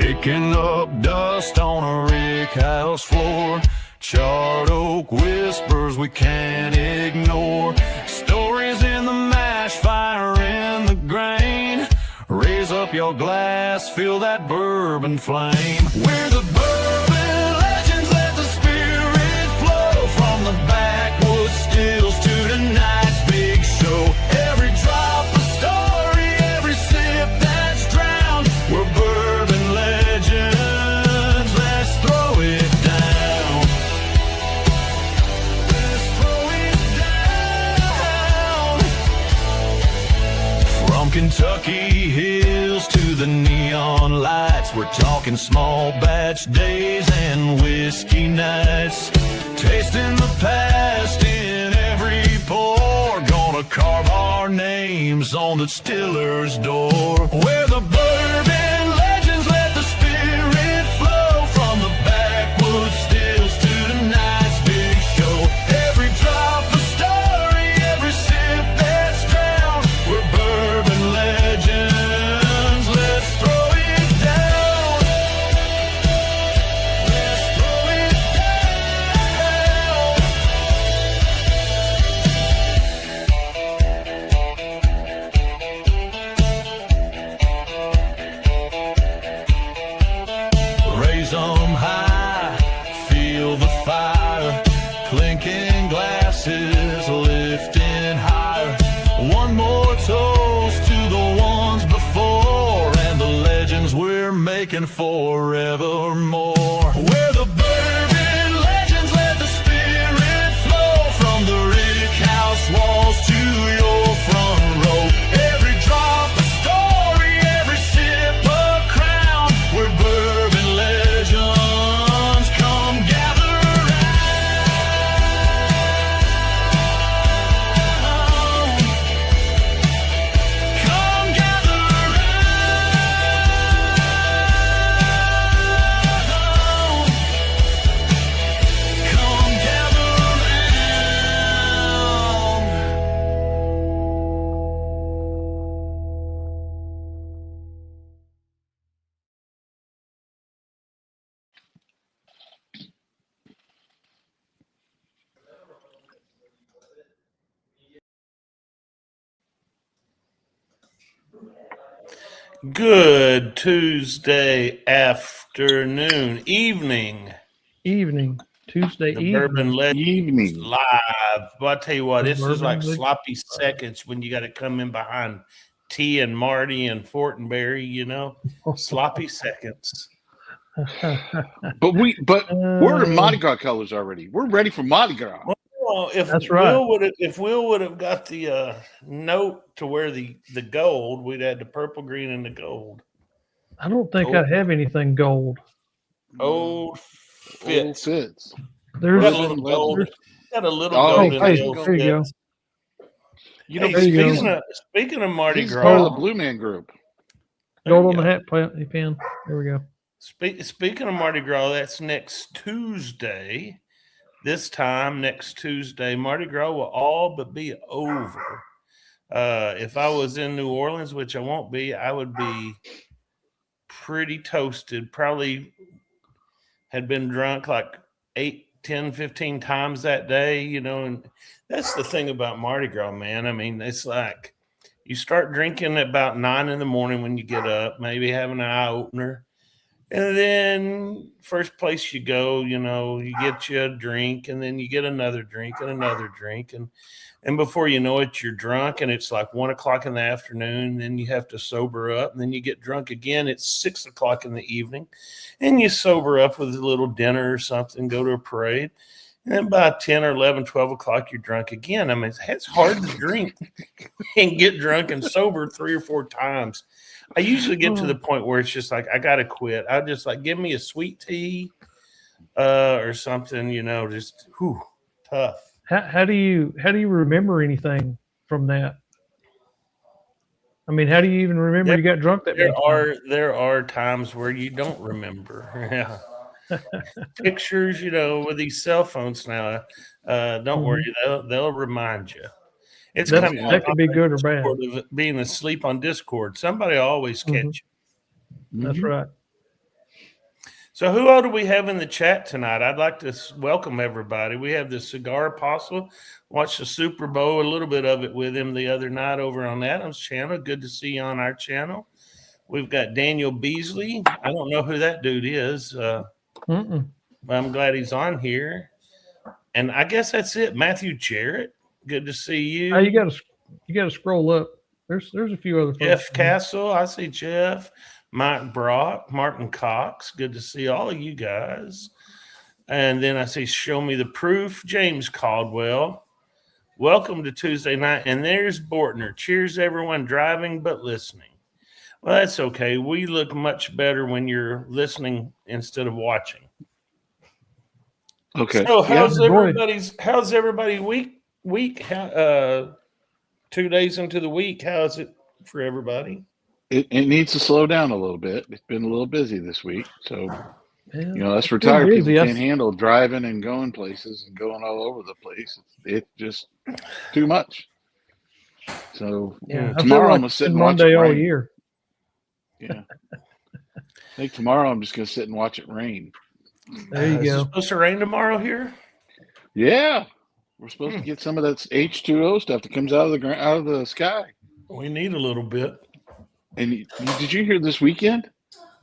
Kicking up dust on a rick house floor. Charred oak whispers we can't ignore. Stories in the mash, fire in the grain. Raise up your glass, feel that bourbon flame. We're the Bourbon Legends, let the spirit flow. From the backwoods stills to tonight's big show. Every drop a story, every sip that's drowned. We're Bourbon Legends, let's throw it down. Let's throw it down. From Kentucky hills to the neon lights, we're talking small batch days and whiskey nights. Tasting the past in every pour. Gonna carve our names on the distiller's door. We're the Bourbon Legends, let the spirit flow. From the backwoods stills to tonight's big show. Every drop a story, every sip that's drowned. We're Bourbon Legends, let's throw it down. Let's throw it down. Raise 'em high, feel the fire. Clinking glasses, lifting higher. One more toast to the ones before and the legends we're making forevermore. We're the Bourbon Legends, let the spirit flow. From the rick house walls to your front row. Every drop a story, every sip a crown. We're Bourbon Legends, come gather round. Come gather round. Come gather round. Good Tuesday afternoon, evening. Tuesday The evening. Bourbon Legends Evening. live. But I tell you what, The this is Bourbon like Legends. sloppy seconds when you got to come in behind T and Marty and Fortenberry, you know, sloppy seconds. But we're in Mardi Gras colors already. We're ready for Mardi Gras. Well, if That's right. Will would have got the note to wear the gold, we'd had the purple, green, and the gold. I don't think Gold. I have anything gold. Old Old fits. fits. There's Got a Bourbon little gold. Legends. Got a little Oh, gold in hey, the old there you go. fits. You know, Hey, there you go. speaking of Mardi he's part of the Gras, Blue Man Group. there Gold you on the go. hat pin. There we go. Speaking of Mardi Gras, that's next Tuesday. This time next Tuesday, Mardi Gras will all but be over. If I was in New Orleans, which I won't be, I would be pretty toasted. Probably had been drunk like 8, 10, 15 times that day, you know, and that's the thing about Mardi Gras, man. I mean, it's like you start drinking at about 9 in the morning when you get up, maybe having an eye opener. And then first place you go, you know, you get you a drink and then you get another drink and another drink. And before you know it, you're drunk and it's like 1 o'clock in the afternoon. Then you have to sober up and then you get drunk again. It's 6 o'clock in the evening and you sober up with a little dinner or something, go to a parade. And then by 10 or 11, 12 o'clock, you're drunk again. I mean, it's hard to drink and get drunk and sober 3 or 4 times. I usually get to the point where it's just like, I got to quit. I just like, give me a sweet tea or something, you know, just tough. How do you remember anything from that? I mean, how do you even remember you got drunk that many times? There are times where you don't remember. Yeah. Pictures, you know, with these cell phones now, don't worry, they'll remind you. It's That kind of like could be good or bad. being asleep on Discord. Somebody always catch you. That's right. So who all do we have in the chat tonight? I'd like to welcome everybody. We have the Cigar Apostle. Watched the Super Bowl, a little bit of it with him the other night over on Adam's channel. Good to see you on our channel. We've got Daniel Beasley. I don't know who that dude is. I'm glad he's on here. And I guess that's it. Matthew Jarrett. Good to see you. Oh, you gotta scroll up. There's a few other folks. Jeff Castle. I see Jeff. Mike Brock, Martin Cox. Good to see all of you guys. And then I see Show Me the Proof, James Caldwell. Welcome to Tuesday night. And there's Bortner. Cheers, everyone driving but listening. Well, that's okay. We look much better when you're listening instead of watching. Okay. So how's everybody week? 2 days into the week, how's it for everybody? It needs to slow down a little bit. It's been a little busy this week. So, us retired people can't handle driving and going places and going all over the place. It's just too much. So, tomorrow I'm going to sit and watch it rain. All year. Yeah. I think tomorrow I'm just going to sit and watch it rain. There you go. Is it supposed to rain tomorrow here? Yeah. We're supposed to get some of that H2O stuff that comes out of the sky. We need a little bit. And did you hear this weekend?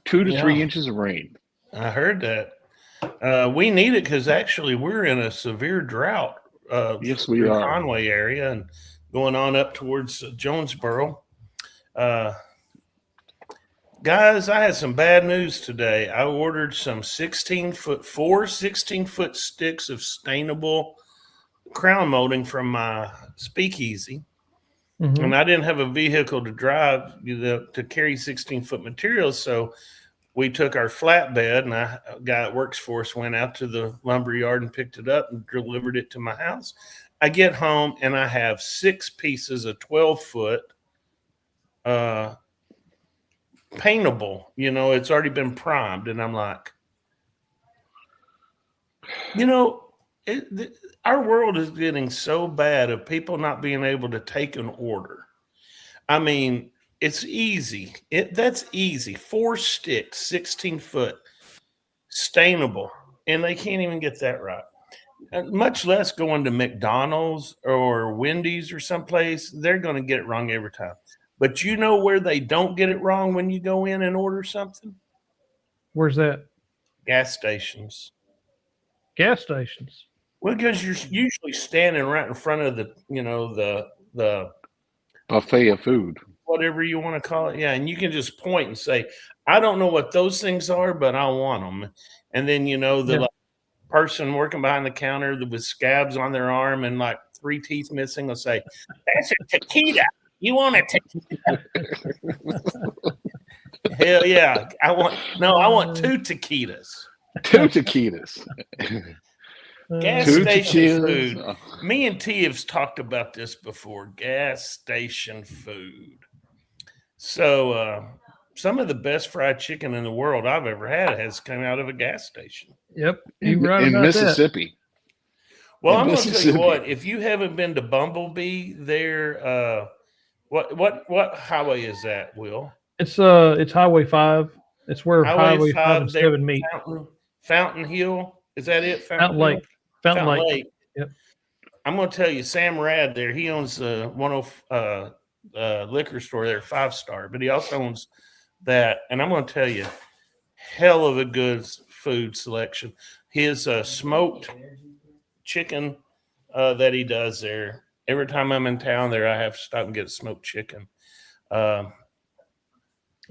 2 to 3 inches of rain. I heard that. We need it because actually we're in a severe drought. Yes, we are. Conway area and going on up towards Jonesboro. Guys, I had some bad news today. I ordered some 16-foot sticks of stainable crown molding from my speakeasy. And I didn't have a vehicle to drive to carry 16-foot materials. So we took our flatbed and a guy that works for us went out to the lumber yard and picked it up and delivered it to my house. I get home and I have 6 pieces of 12-foot paintable. It's already been primed. And I'm like, our world is getting so bad of people not being able to take an order. I mean, it's easy. That's easy. 4 sticks, 16-foot, stainable, and they can't even get that right. Much less going to McDonald's or Wendy's or someplace. They're going to get it wrong every time. But you know where they don't get it wrong when you go in and order something? Where's that? Gas stations. Gas stations. Well, because you're usually standing right in front of the buffet of food, whatever you want to call it. Yeah, and you can just point and say, "I don't know what those things are, but I want them." And then the person working behind the counter with scabs on their arm and like 3 teeth missing will say, "That's a taquita. You want a taquita?" Hell yeah! I want 2 taquitas. 2 taquitas. Gas station food. Me and T have talked about this before. Gas station food. So some of the best fried chicken in the world I've ever had has come out of a gas station. Yep. In Mississippi. Well, I'm going to tell you what. If you haven't been to Bumblebee, there, what highway is that, Will? It's Highway 5. It's where Highway 5 and 7 meet. Fountain Hill. Is that it? Fountain Lake. Fountain Lake. Yep. I'm going to tell you, Sam Rad there, he owns one liquor store there, 5-star, but he also owns that. And I'm going to tell you, hell of a good food selection. His smoked chicken that he does there. Every time I'm in town there, I have to stop and get smoked chicken. I'll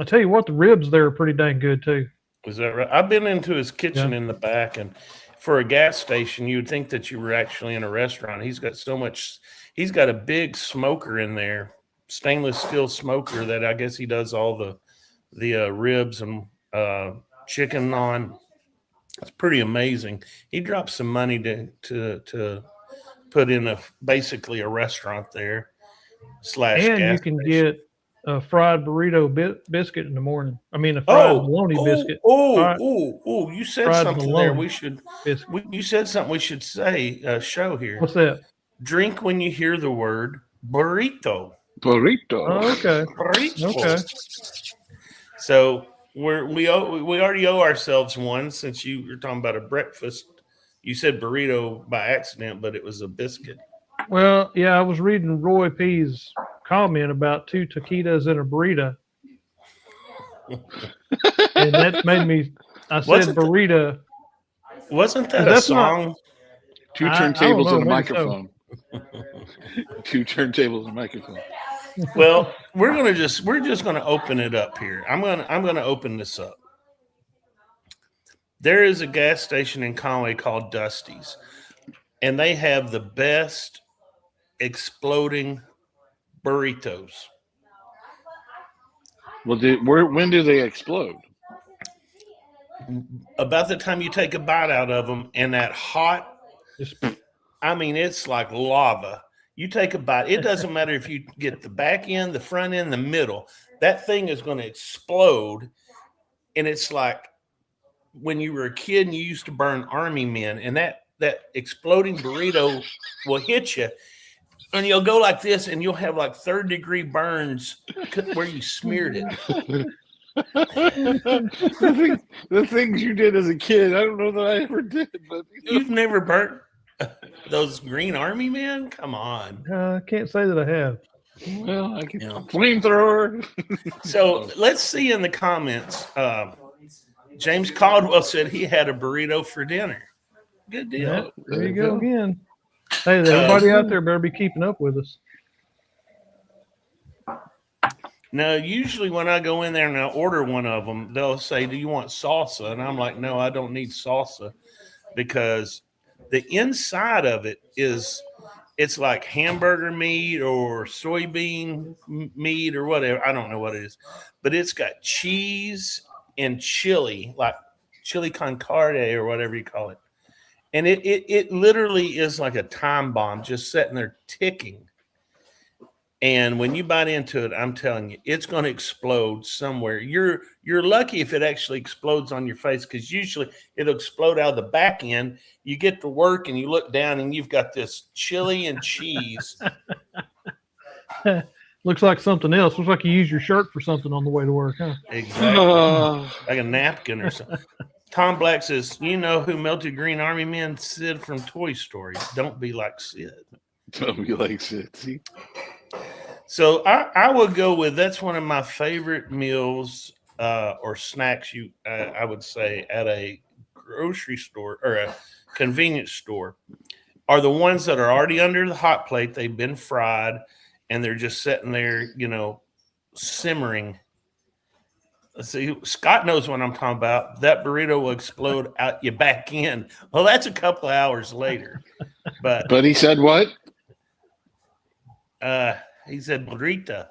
tell you what, the ribs there are pretty dang good too. Is that right? I've been into his kitchen in the back, and for a gas station, you'd think that you were actually in a restaurant. He's got a big smoker in there, stainless steel smoker that I guess he does all the ribs and chicken on. It's pretty amazing. He dropped some money to put in basically a restaurant there / and gas you can station. get a fried burrito biscuit in the morning. I mean, a fried bologna biscuit. You said something there. You said something we should say, show here. What's that? Drink when you hear the word burrito. Burrito. Oh, okay. Burrito. Okay. So we already owe ourselves one since you were talking about a breakfast. You said burrito by accident, but it was a biscuit. Well, yeah, I was reading Roy P's comment about 2 taquitos and a burrito, and that made me. I said burrito. Wasn't that a song? Not, 2 turntables and a microphone. So. 2 turntables and a microphone. Well, we're just gonna open it up here. I'm gonna open this up. There is a gas station in Conway called Dusty's, and they have the best exploding burritos. Well, when do they explode? About the time you take a bite out of them, and that hot, I mean, it's like lava. You take a bite. It doesn't matter if you get the back end, the front end, the middle. That thing is going to explode. And it's like when you were a kid and you used to burn army men, and that exploding burrito will hit you. And you'll go like this, and you'll have like 3rd-degree burns where you smeared it. the things you did as a kid, I don't know that I ever did. But You've never burnt those green army men? Come on. I can't say that I have. Well, I can flamethrower. So let's see in the comments. James Caldwell said he had a burrito for dinner. Good deal. Yeah, there you go again. Hey, everybody out there better be keeping up with us. Now, usually when I go in there and I order one of them, they'll say, "Do you want salsa?" And I'm like, "No, I don't need salsa," because the inside of it it's like hamburger meat or soybean meat or whatever. I don't know what it is, but it's got cheese and chili, like chili con carne or whatever you call it. And it literally is like a time bomb just sitting there ticking. And when you bite into it, I'm telling you, it's going to explode somewhere. You're lucky if it actually explodes on your face, because usually it'll explode out of the back end. You get to work and you look down and you've got this chili and cheese. Looks like something else. Looks like you use your shirt for something on the way to work, huh? Exactly. Like a napkin or something. Tom Black says, "You know who melted green army men? Sid from Toy Story. Don't be like Sid." Don't be like Sid. See? So I would go with, that's one of my favorite meals or snacks, I would say, at a grocery store or a convenience store, are the ones that are already under the hot plate. They've been fried and they're just sitting there, simmering. Let's see, Scott knows what I'm talking about. That burrito will explode out your back end. Well, that's a couple of hours later. But he said what? He said burrito.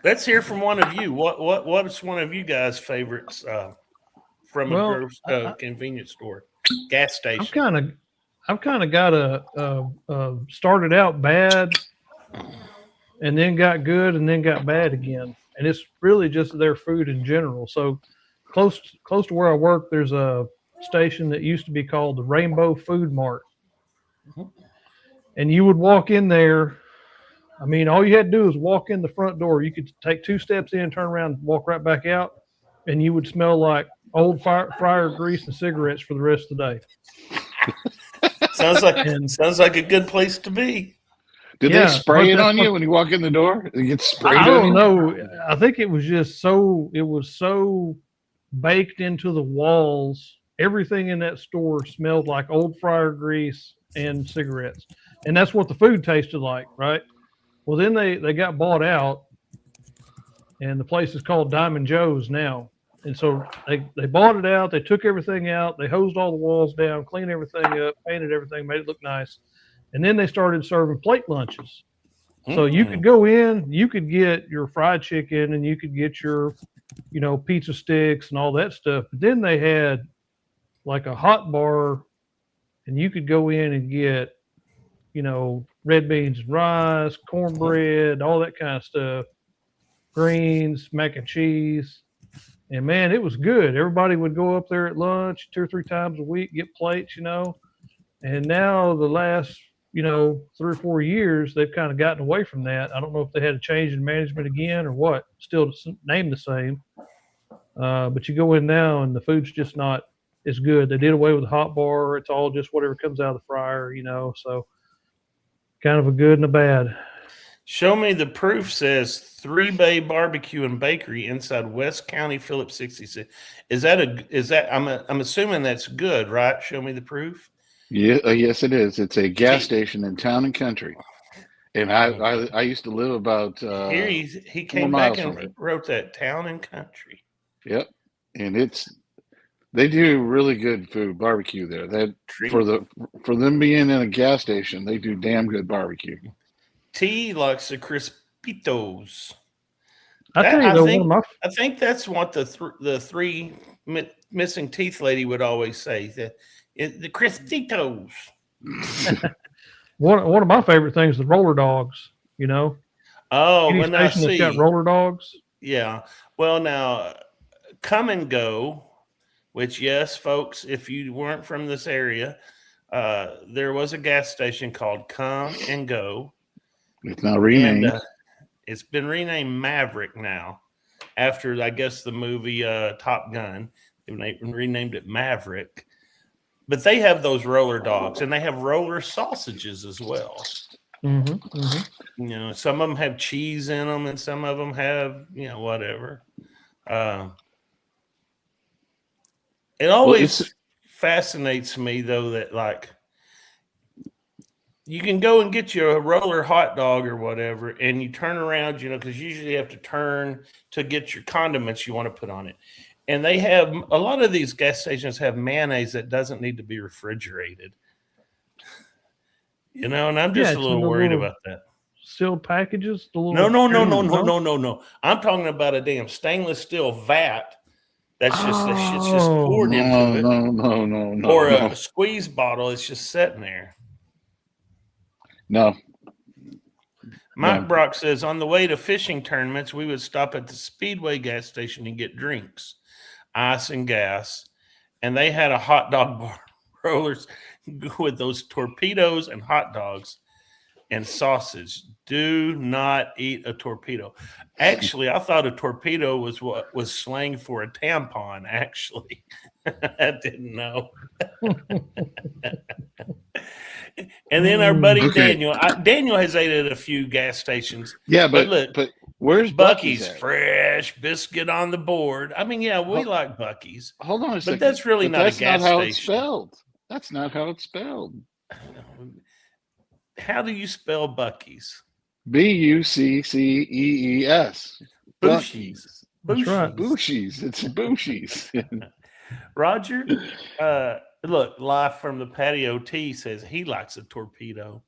Let's hear from one of you. What is one of you guys' favorites from a convenience store, gas station? I've kind of got a started out bad, and then got good, and then got bad again. And it's really just their food in general. So close to where I work, there's a station that used to be called the Rainbow Food Mart. Mm-hmm. And you would walk in there. I mean, all you had to do was walk in the front door. You could take 2 steps in, turn around, walk right back out, and you would smell like old fryer grease and cigarettes for the rest of the day. Sounds like a good place to be. Did they spray it on you when you walk in the door? It gets sprayed. I don't know. I think it was just so baked into the walls. Everything in that store smelled like old fryer grease and cigarettes. And that's what the food tasted like, right? Well, then they got bought out, and the place is called Diamond Joe's now. And so they bought it out. They took everything out. They hosed all the walls down, cleaned everything up, painted everything, made it look nice. And then they started serving plate lunches. So you could go in, you could get your fried chicken, and you could get your, pizza sticks and all that stuff. But then they had like a hot bar, and you could go in and get, red beans and rice, cornbread, all that kind of stuff, greens, mac and cheese. And man, it was good. Everybody would go up there at lunch 2 or 3 times a week, get plates, And now the last 3 or 4 years, they've kind of gotten away from that. I don't know if they had a change in management again or what. Still named the same. But you go in now and the food's just not as good. They did away with the hot bar. It's all just whatever comes out of the fryer, so kind of a good and a bad. Show me the proof says 3 Bay Barbecue and Bakery inside West County, Phillips 66. Is that I'm assuming that's good, right? Show me the proof. Yeah, yes, it is. It's a gas station in Town and Country, and I used to live about here. He came back and wrote that Town and Country. Yep, and they do really good food barbecue there. That for them being in a gas station, they do damn good barbecue. T likes the Crispitos. I think that's what the 3 missing teeth lady would always say. The Crispitos. One of my favorite things is the roller dogs. Oh, any station that's got roller dogs. Yeah. Well, now Come and Go, which yes, folks, if you weren't from this area, there was a gas station called Come and Go. It's now renamed. And, it's been renamed Maverick now, after I guess the movie Top Gun. They renamed it Maverick. But they have those roller dogs, and they have roller sausages as well. Mm-hmm, mm-hmm. Some of them have cheese in them, and some of them have whatever. It always fascinates me though that like you can go and get you a roller hot dog or whatever, and you turn around, because usually you have to turn to get your condiments you want to put on it. And they have a lot of these gas stations have mayonnaise that doesn't need to be refrigerated. And I'm just a little worried about that. Sealed packages? No. I'm talking about a damn stainless steel vat. That shit's just poured into it. No. Or a squeeze bottle. It's just sitting there. No. Mike Brock says, on the way to fishing tournaments, we would stop at the Speedway gas station and get drinks, ice and gas. And they had a hot dog bar rollers with those torpedoes and hot dogs and sausage. Do not eat a torpedo. Actually, I thought a torpedo was what was slang for a tampon, actually. I didn't know. And then our buddy Daniel. Daniel has ate at a few gas stations. Yeah, but where's Buc-ee's? Fresh biscuit on the board. I mean, yeah, we like Buc-ee's. Hold on a second. But that's really not a gas station. That's not how it's spelled. How do you spell Buc-ee's? Buccees. Bushies. That's right. Bushies. It's Bushies. Roger, look, live from the patio T says he likes a torpedo.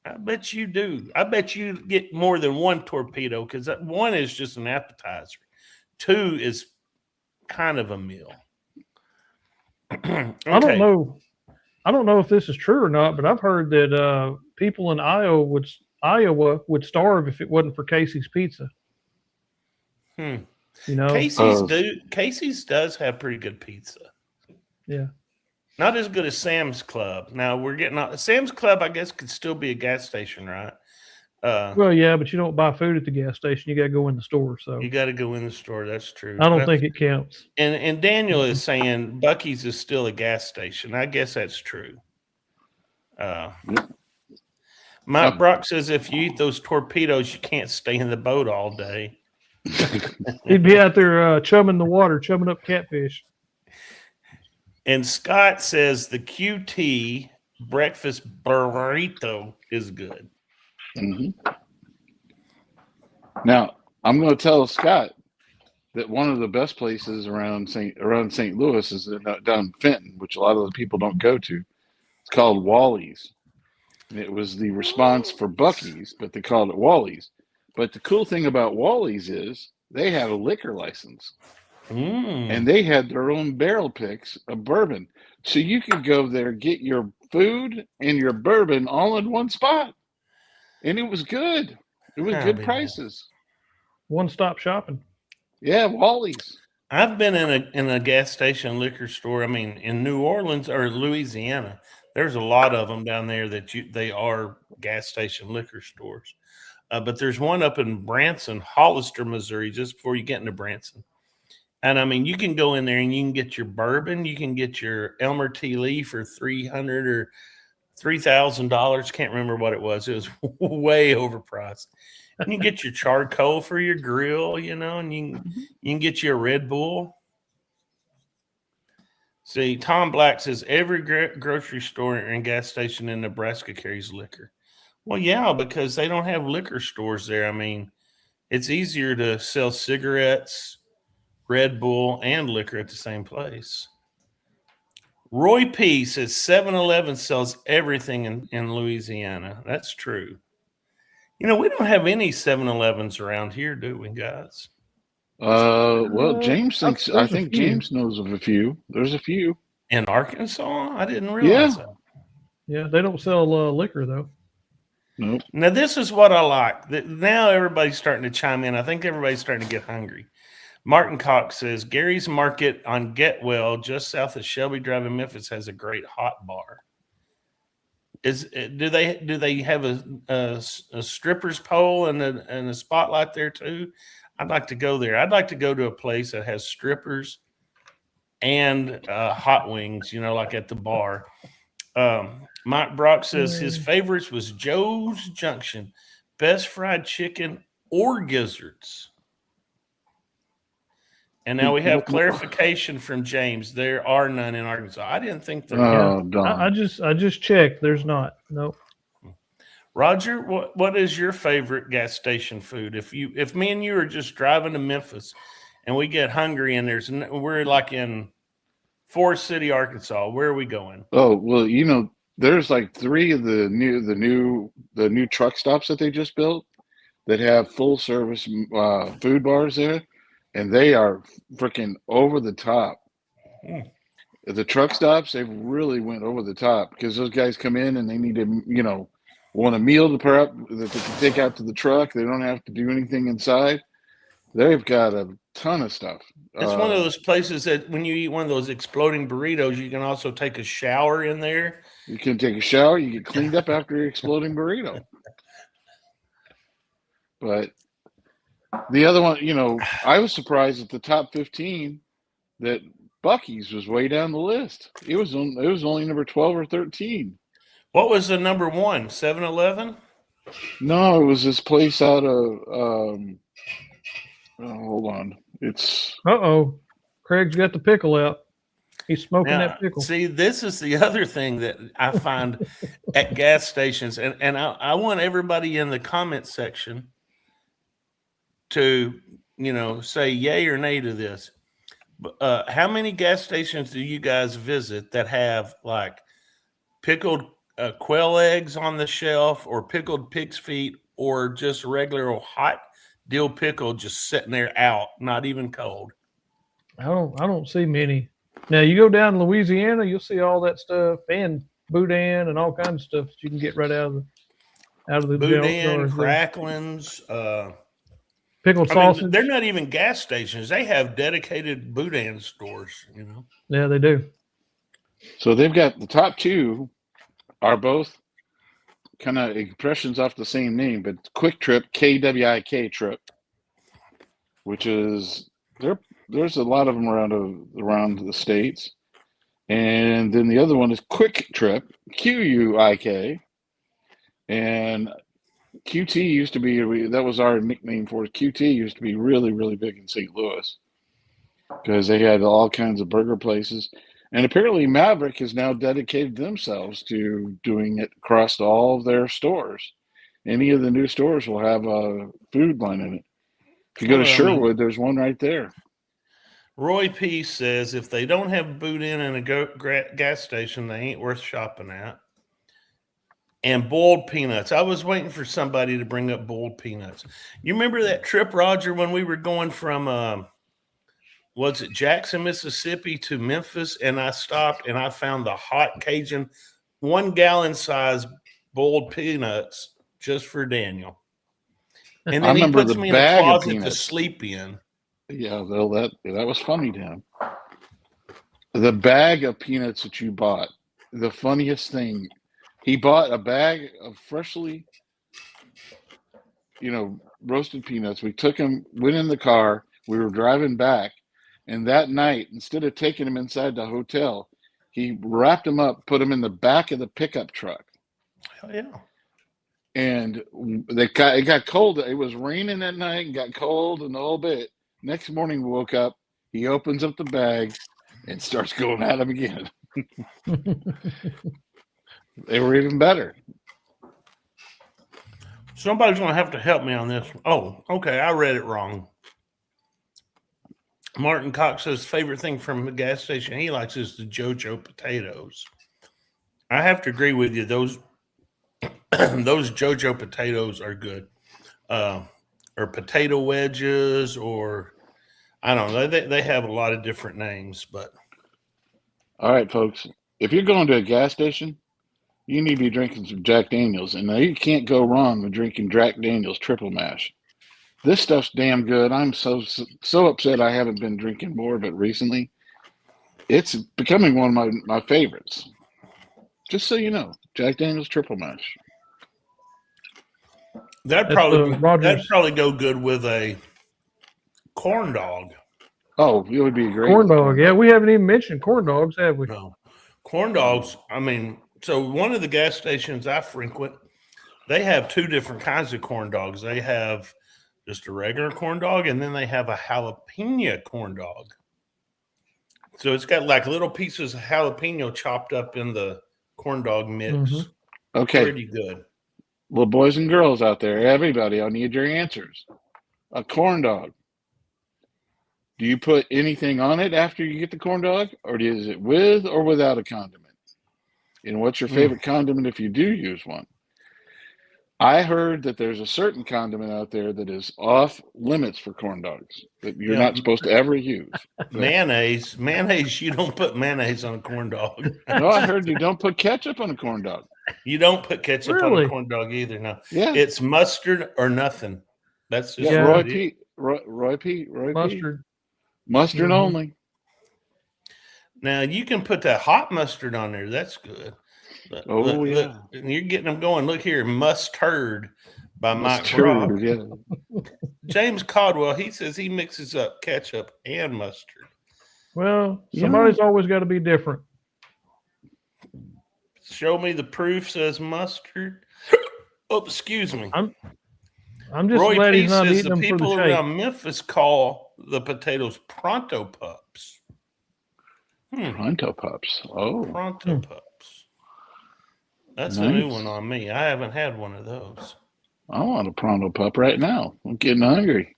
I bet you do. I bet you get more than one torpedo because one is just an appetizer. 2 is kind of a meal. Okay. I don't know if this is true or not, but I've heard that people in Iowa would starve if it wasn't for Casey's Pizza. Casey's does have pretty good pizza. Yeah. Not as good as Sam's Club. Now we're getting out. Sam's Club, I guess, could still be a gas station, right? Well, yeah, but you don't buy food at the gas station. You got to go in the store. So you got to go in the store. That's true. I don't think it counts. And Daniel is saying Buc-ee's is still a gas station. I guess that's true. Mike Brock says if you eat those torpedoes, you can't stay in the boat all day. He'd be out there chumming the water, chumming up catfish. And Scott says the QT breakfast burrito is good. Mm-hmm. Now, I'm going to tell Scott that one of the best places around St. Louis is down in Fenton, which a lot of the people don't go to. It's called Wally's. And it was the response for Buc-ee's, but they called it Wally's. But the cool thing about Wally's is they had a liquor license. And they had their own barrel picks of bourbon. So you could go there, get your food and your bourbon all in one spot. And it was good. It was good prices. One-stop shopping. Yeah, Wally's. I've been in a gas station liquor store. I mean, in New Orleans or Louisiana, there's a lot of them down there they are gas station liquor stores. But there's one up in Branson, Hollister, Missouri, just before you get into Branson. And I mean, you can go in there and you can get your bourbon, you can get your Elmer T. Lee for $300 or $3,000. Can't remember what it was. It was way overpriced. You can get your charcoal for your grill, you know, and you can get you a Red Bull. See, Tom Black says every grocery store and gas station in Nebraska carries liquor. Well, yeah, because they don't have liquor stores there. I mean, it's easier to sell cigarettes, Red Bull, and liquor at the same place. Roy P. says 7-Eleven sells everything in Louisiana. That's true. You know, we don't have any 7-Elevens around here, do we, guys? Well, James thinks. I think James knows of a few. There's a few in Arkansas. I didn't realize that. Yeah, they don't sell liquor though. Nope. Now this is what I like. Now everybody's starting to chime in. I think everybody's starting to get hungry. Martin Cox says Gary's Market on Getwell, just south of Shelby Drive in Memphis, has a great hot bar. Do they have a stripper's pole and a spotlight there too? I'd like to go there. I'd like to go to a place that has strippers and hot wings, you know, like at the bar. Mike Brock says his favorites was Joe's Junction, best fried chicken or gizzards. And now we have clarification from James. There are none in Arkansas. I didn't think there were. I just checked. There's not. Nope. Roger, what is your favorite gas station food? If me and you are just driving to Memphis and we get hungry and we're like in Forest City, Arkansas, where are we going? Oh, well, you know, there's like 3 of the new truck stops that they just built that have full service food bars there. And they are freaking over the top. The truck stops, they've really went over the top because those guys come in and they need to, you know, want a meal to prep that they can take out to the truck. They don't have to do anything inside. They've got a ton of stuff. It's one of those places that when you eat one of those exploding burritos, you can also take a shower in there. You can take a shower. You get cleaned up after your exploding burrito. But the other one, you know, I was surprised at the top 15 that Buc-ee's was way down the list. It was only number 12 or 13. What was the number 1? 7-Eleven? No, it was this place out of hold on. It's Craig's got the pickle out. He's smoking that pickle. See, this is the other thing that I find at gas stations, and I want everybody in the comment section to, you know, say yay or nay to this. How many gas stations do you guys visit that have like pickled quail eggs on the shelf or pickled pig's feet or just regular old hot dill pickle just sitting there out, not even cold? I don't see many. Now you go down to Louisiana, you'll see all that stuff and boudin and all kinds of stuff that you can get right out of the boudin, cracklins, pickled sausage. Mean, they're not even gas stations. They have dedicated boudin stores, you know. Yeah, they do. So they've got the top 2 are both kind of impressions off the same name, but Quick Trip, KWIK Trip, which is there's a lot of them around the states. And then the other one is Quick Trip, QUIK. And QT used to be, that was our nickname for it. QT used to be really, really big in St. Louis because they had all kinds of burger places. And apparently Maverick has now dedicated themselves to doing it across all of their stores. Any of the new stores will have a food line in it. If you go to Sherwood, there's one right there. Roy P. says if they don't have boudin in a gas station, they ain't worth shopping at. And boiled peanuts. I was waiting for somebody to bring up boiled peanuts. You remember that trip, Roger, when we were going from, was it Jackson, Mississippi to Memphis? And I stopped and I found the hot Cajun 1 gallon size boiled peanuts just for Daniel. And then he puts me in a closet to sleep in. Yeah, that was funny to him. The bag of peanuts that you bought, the funniest thing, he bought a bag of freshly, roasted peanuts. We took him, went in the car. We were driving back, and that night, instead of taking him inside the hotel, he wrapped him up, put him in the back of the pickup truck. Hell yeah. And it got cold. It was raining that night and got cold and a little bit. Next morning, we woke up. He opens up the bag and starts going at him again. They were even better. Somebody's going to have to help me on this. Oh, okay. I read it wrong. Martin Cox says favorite thing from the gas station he likes is the JoJo potatoes. I have to agree with you. Those JoJo potatoes are good. Or potato wedges, or I don't know. They have a lot of different names, but. All right, folks. If you're going to a gas station, you need to be drinking some Jack Daniels. And now you can't go wrong with drinking Jack Daniels Triple Mash. This stuff's damn good. I'm so upset I haven't been drinking more of it recently. It's becoming one of my favorites. Just so you know, Jack Daniels Triple Mash. That'd probably go good with a corn dog. Oh, it would be great. Corn dog. Yeah, we haven't even mentioned corn dogs, have we? No. Corn dogs, I mean, so one of the gas stations I frequent, they have two different kinds of corn dogs. They have just a regular corn dog, and then they have a jalapeno corn dog. So it's got like little pieces of jalapeno chopped up in the corn dog mix. Mm-hmm. Okay. Pretty good. Well, boys and girls out there, everybody, I need your answers. A corn dog. Do you put anything on it after you get the corn dog, or is it with or without a condiment? And what's your favorite condiment if you do use one? I heard that there's a certain condiment out there that is off limits for corn dogs that you're not supposed to ever use. Mayonnaise. You don't put mayonnaise on a corn dog. No, I heard you don't put ketchup on a corn dog. You don't put ketchup on a corn dog either. No. Yeah. It's mustard or nothing. That's just Roy P. Mustard. Mustard only. Now you can put that hot mustard on there. That's good. Look, you're getting them going. Look here, mustard by Mike Brock. Yeah. James Caldwell, he says he mixes up ketchup and mustard. Well, somebody's always got to be different. Show me the proof, says mustard. Oh, excuse me. I'm just Roy glad P. he's not says eating the them for the people shake. around Memphis call the potatoes pronto pups. Pronto pups. Oh. Pronto pups. That's a new one on me. I haven't had one of those. I want a pronto pup right now. I'm getting hungry.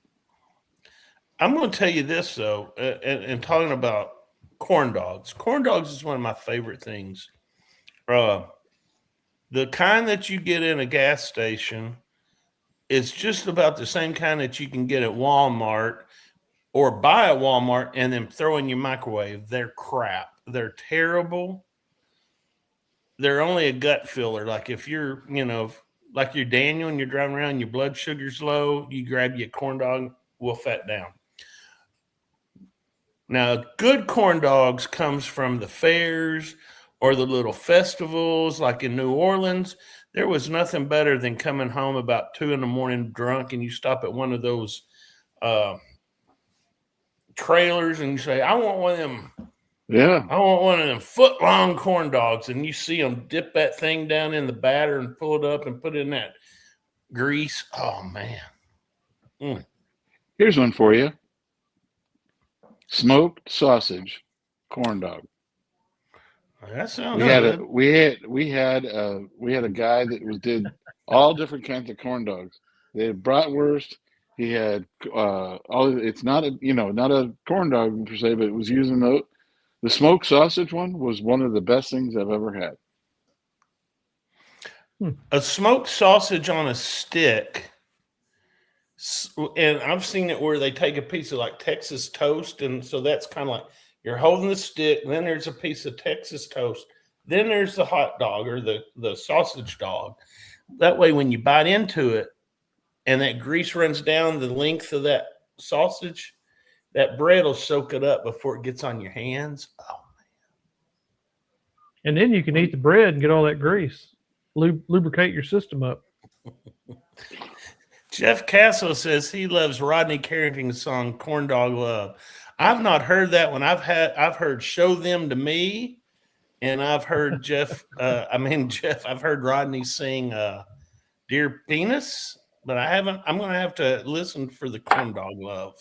I'm going to tell you this, though, and talking about corn dogs. Corn dogs is one of my favorite things. The kind that you get in a gas station is just about the same kind that you can get at Walmart or buy at Walmart and then throw in your microwave. They're crap. They're terrible. They're only a gut filler. Like if you're, like you're Daniel and you're driving around, your blood sugar's low, you grab your corn dog, wolf that down. Now, good corn dogs comes from the fairs or the little festivals, like in New Orleans. There was nothing better than coming home about 2 a.m. drunk, and you stop at one of those trailers and you say, I want one of them. Yeah. I want one of them foot-long corn dogs. And you see them dip that thing down in the batter and pull it up and put it in that grease. Oh, man. Here's one for you. Smoked sausage corn dog. That sounds good. We had a guy that did all different kinds of corn dogs. They had bratwurst. He had it's not a corn dog per se, but it was using the smoked sausage one was one of the best things I've ever had. A smoked sausage on a stick, and I've seen it where they take a piece of like Texas toast, and so that's kind of like you're holding the stick, and then there's a piece of Texas toast, then there's the hot dog or the sausage dog. That way, when you bite into it, and that grease runs down the length of that sausage, that bread will soak it up before it gets on your hands. Oh, and then you can eat the bread and get all that grease, lubricate your system up. Jeff Castle says he loves Rodney Carrington's song "Corn Dog Love." I've not heard that one. I've heard "Show Them to Me," and I've heard Jeff. I've heard Rodney sing "Dear Penis," but I haven't. I'm going to have to listen for the "Corn Dog Love."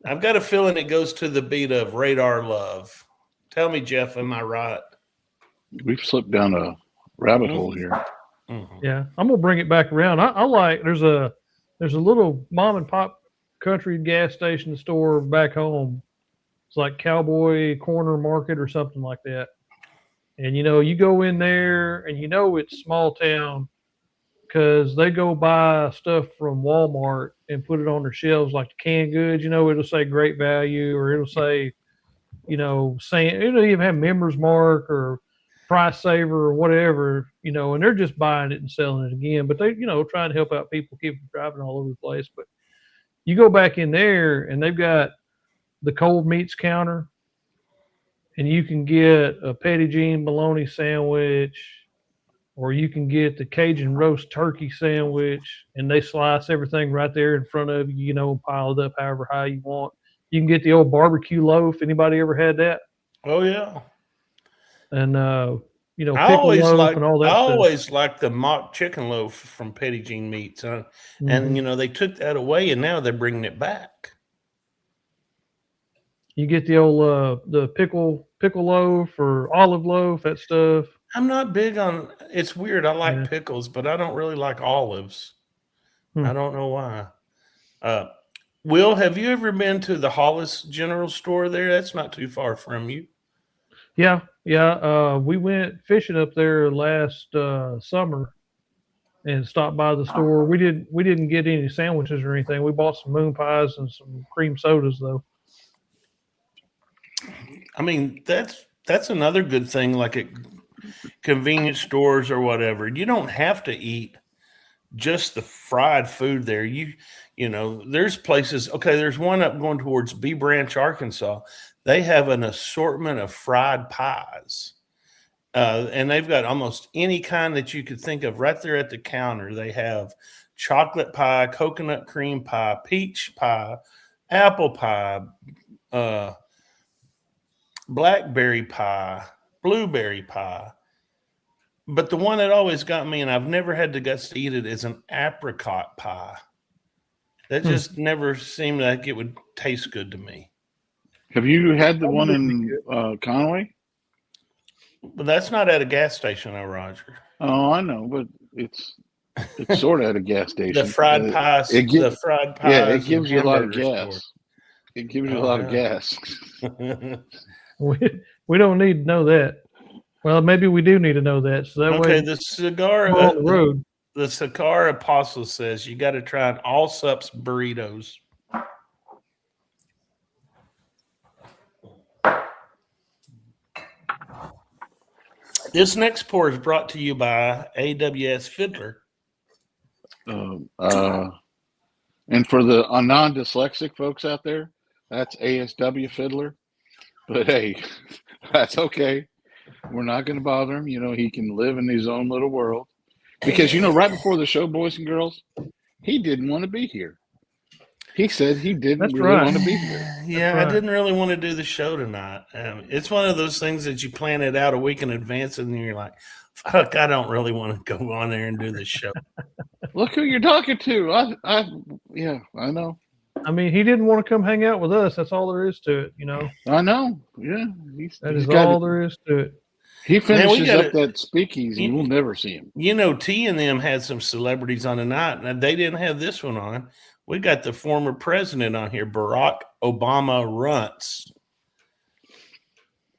I've got a feeling it goes to the beat of "Radar Love." Tell me, Jeff, am I right? We've slipped down a rabbit hole here. Mm-hmm. Yeah, I'm gonna bring it back around. I like there's a little mom and pop country gas station store back home. It's like Cowboy Corner Market or something like that. And you go in there and it's small town because they go buy stuff from Walmart and put it on their shelves like the canned goods. It'll say great value, or it'll say, saying it'll even have members mark or price saver or whatever, and they're just buying it and selling it again. But they, trying to help out people, keep them driving all over the place. But you go back in there and they've got the cold meats counter, and you can get a Petit Jean bologna sandwich, or you can get the Cajun roast turkey sandwich, and they slice everything right there in front of you, pile it up however high you want. You can get the old barbecue loaf. Anybody ever had that? Oh yeah. And pickle I always loaf and all that stuff. always liked the mock chicken loaf from Petit Jean Meats, and they took that away, and now they're bringing it back. You get the old the pickle loaf or olive loaf, that stuff. I'm not big on. It's weird. I like pickles, but I don't really like olives. I don't know why. Will, have you ever been to the Hollis General Store there? That's not too far from you. Yeah. We went fishing up there last summer and stopped by the store. We didn't get any sandwiches or anything. We bought some moon pies and some cream sodas though. I mean, that's another good thing, like at convenience stores or whatever. You don't have to eat just the fried food there. There's places. Okay, there's one up going towards Bee Branch, Arkansas. They have an assortment of fried pies, and they've got almost any kind that you could think of right there at the counter. They have chocolate pie, coconut cream pie, peach pie, apple pie, blackberry pie, blueberry pie. But the one that always got me, and I've never had the guts to eat it, is an apricot pie. That just never seemed like it would taste good to me. Have you had the one in Conway? But that's not at a gas station, though, Roger. Oh, I know, but it's sort of at a gas station. The fried pies. The fried pies. Yeah, it gives you a lot of gas. It gives you a lot of gas. We don't need to know that. Well, maybe we do need to know that. So that way, the cigar on the road. The cigar apostle says you got to try an Allsup's burritos. This next pour is brought to you by AWS Fiddler. And for the non-dyslexic folks out there, that's ASW Fiddler. But hey, that's okay. We're not going to bother him. He can live in his own little world. Because, right before the show, boys and girls, he didn't want to be here. He said he didn't want to be here. Yeah, I didn't really want to do the show tonight. It's one of those things that you plan it out a week in advance, and you're like, fuck, I don't really want to go on there and do this show. Look who you're talking to. I know. I mean, he didn't want to come hang out with us. That's all there is to it, I know. Yeah. That is all there is to it. He finishes up that speakeasy. We'll never see him. T and them had some celebrities on tonight, and they didn't have this one on. We got the former president on here, Barack Obama Runts.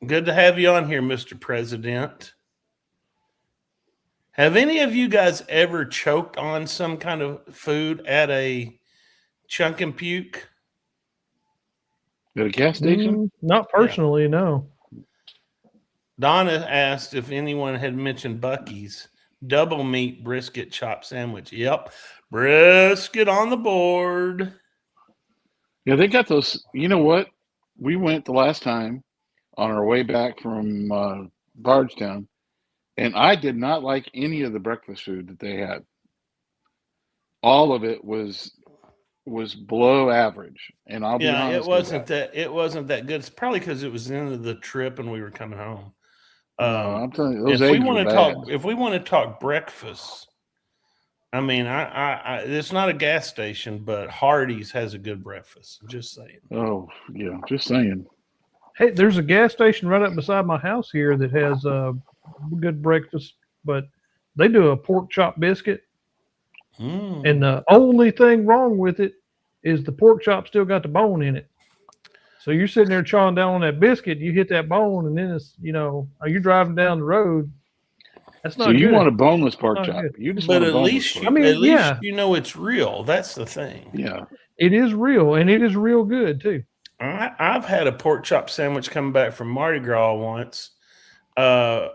Good to have you on here, Mr. President. Have any of you guys ever choked on some kind of food at a chunk and puke? At a gas station? Not personally, no. Donna asked if anyone had mentioned Buc-ee's double meat brisket chop sandwich. Yep. Brisket on the board. Yeah, they got those. You know what? We went the last time on our way back from Bardstown, and I did not like any of the breakfast food that they had. All of it was below average, and I'll be honest. It wasn't that good. It's probably because it was the end of the trip and we were coming home. No, I'm telling you, those eggs were bad. If we want to talk breakfast, I mean, it's not a gas station, but Hardee's has a good breakfast. I'm just saying. Oh yeah, just saying. Hey, there's a gas station right up beside my house here that has a good breakfast, but they do a pork chop biscuit. And the only thing wrong with it is the pork chop still got the bone in it. So you're sitting there chawing down on that biscuit, you hit that bone, and then it's, you're driving down the road. That's not so you good. Want a boneless pork chop. You just want a boneless pork chop. At least you know it's real. That's the thing. Yeah. It is real, and it is real good too. I've had a pork chop sandwich coming back from Mardi Gras once. I'm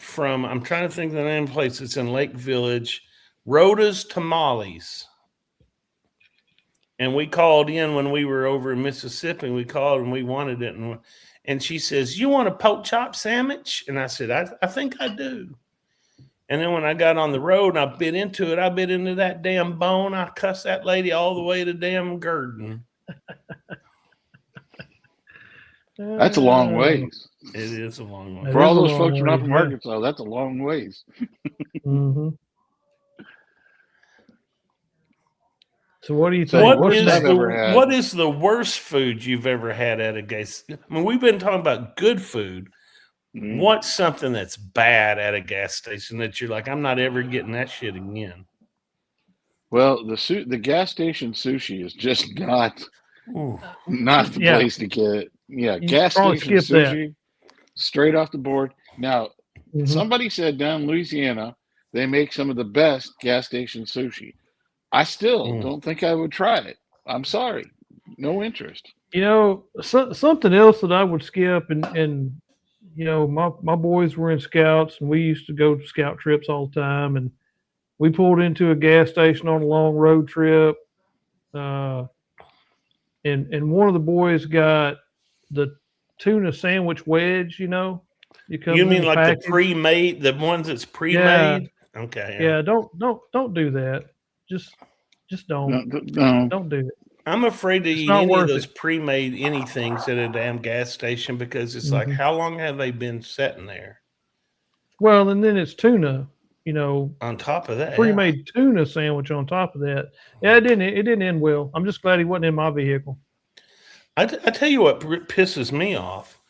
trying to think of the name of the place. It's in Lake Village. Rhoda's Tamales. And we called in when we were over in Mississippi. We called and we wanted it. And she says, "You want a pork chop sandwich?" And I said, I think I do. And then when I got on the road and I bit into it, I bit into that damn bone. I cussed that lady all the way to damn Gurdon. That's a long ways. It is a long way. For all those folks who are not from Arkansas, that's a long ways. Mm-hmm. So what do you think? What is the worst food you've ever had at a gas? I mean, we've been talking about good food. What's something that's bad at a gas station that you're like, I'm not ever getting that shit again? Well, the gas station sushi is just not the place to get it. Yeah, gas station sushi, straight off the board. Now, somebody said down in Louisiana, they make some of the best gas station sushi. I still don't think I would try it. I'm sorry. No interest. Something else that I would skip, and my boys were in scouts, and we used to go to scout trips all the time, and we pulled into a gas station on a long road trip, and one of the boys got the tuna sandwich wedge. You mean like the pre-made, the ones that's pre-made? Yeah. Okay. Yeah. Don't do that. Just don't. No. Don't do it. I'm afraid to eat any of those pre-made anythings at a damn gas station because it's like, how long have they been sitting there? Well, and then it's tuna, on top of that, pre-made tuna sandwich on top of that. Yeah, it didn't end well. I'm just glad he wasn't in my vehicle. I tell you what pisses me off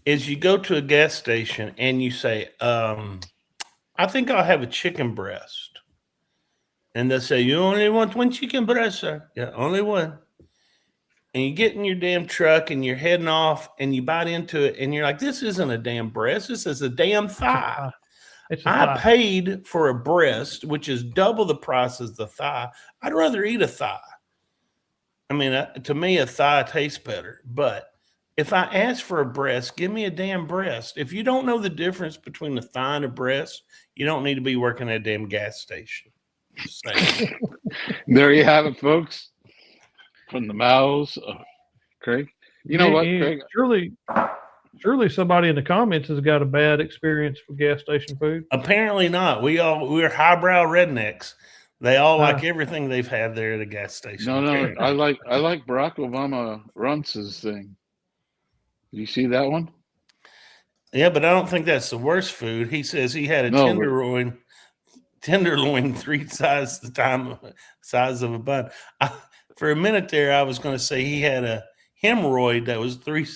is you go to a gas station and you say, I think I'll have a chicken breast. And they'll say, "You only want one chicken breast, sir?" Yeah, only one. And you get in your damn truck and you're heading off and you bite into it and you're like, this isn't a damn breast. This is a damn thigh. I paid for a breast, which is double the price as the thigh. I'd rather eat a thigh. I mean, to me, a thigh tastes better. But if I ask for a breast, give me a damn breast. If you don't know the difference between a thigh and a breast, you don't need to be working at a damn gas station. There you have it, folks. From the mouths of Craig. You know what, Craig? Surely somebody in the comments has got a bad experience with gas station food. Apparently not. We're highbrow rednecks. They all like everything they've had there at a gas station. No. I like Barack Obama Runce's thing. You see that one? Yeah, but I don't think that's the worst food. He says he had a tenderloin 3 times the size of a bun. For a minute there, I was going to say he had a hemorrhoid that was three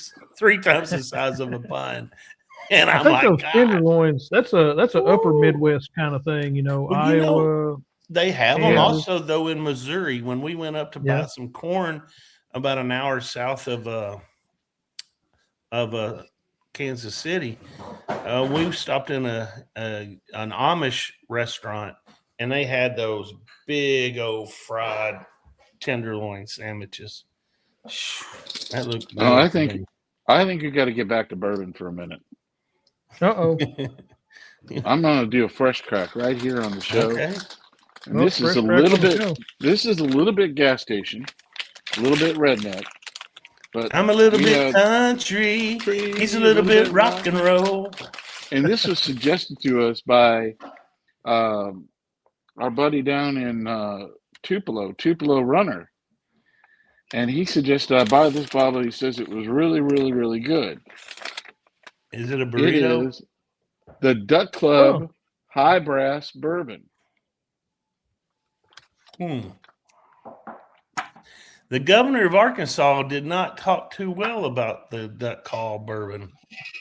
times the size of a bun, and I'm like, those tenderloins. That's an upper Midwest kind of thing, Iowa. They have them also though in Missouri. When we went up to buy some corn, about an hour south of Kansas City, we stopped in an Amish restaurant, and they had those big old fried tenderloin sandwiches. That looked good. I think you got to get back to bourbon for a minute. Uh-oh. I'm going to do a fresh crack right here on the show. Okay. And this is a little bit gas station. a little bit redneck. But I'm a little bit country. He's a little bit rock and roll. And this was suggested to us by our buddy down in Tupelo Runner. And he suggested I buy this bottle. He says it was really, really, really good. Is it a burrito? It is the Duck Club High Brass Bourbon. The governor of Arkansas did not talk too well about the Duck Call bourbon.